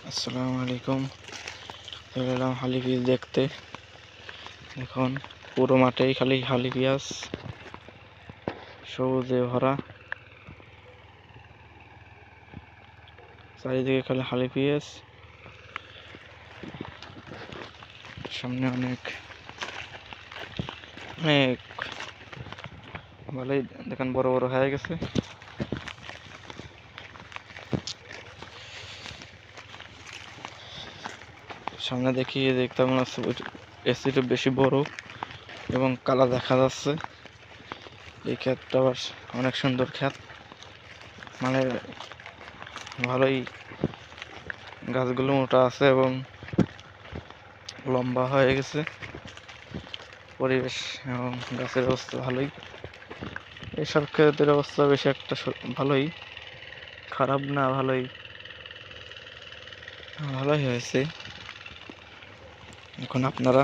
আসসালামু আলাইকুম। চলে এলাম হালি পিঁয়াজ দেখতে। এখন পুরো মাঠেই খালি হালি পিঁয়াজ, সবুজে ভরা, চারিদিকে খালি হালি পিঁয়াজ। সামনে অনেক অনেক ভালোই দেখেন, বড় বড় হয়ে গেছে। সামনে দেখতে মনে হচ্ছে এসিটা বেশি বড় এবং কালা দেখা যাচ্ছে। এই ক্ষেতটা আবার অনেক সুন্দর ক্ষেত, মানে ভালোই গাছগুলো মোটা আছে এবং লম্বা হয়ে গেছে। পরিবেশ এবং গাছের অবস্থা ভালোই। এইসব ক্ষেতের অবস্থা বেশি একটা ভালোই খারাপ না, ভালোই ভালোই হয়েছে। এখন আপনারা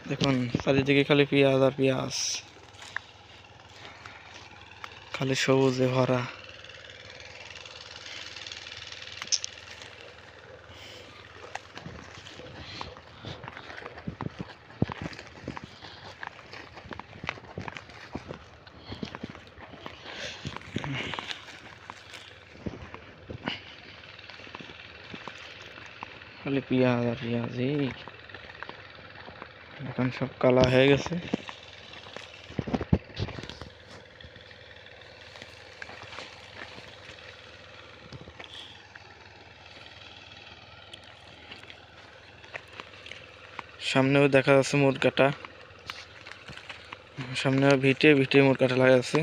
দেখুন, চারিদিকে খালি পেঁয়াজ আর পেঁয়াজ, খালি সবুজে ভরা। খালি পেঁয়াজ আর পেঁয়াজ, এই এখন সব কালা হয়ে গেছে। সামনেও দেখা যাচ্ছে মোট কাটা, সামনে ভিটে ভিটে মোট কাটা লাগা আছে।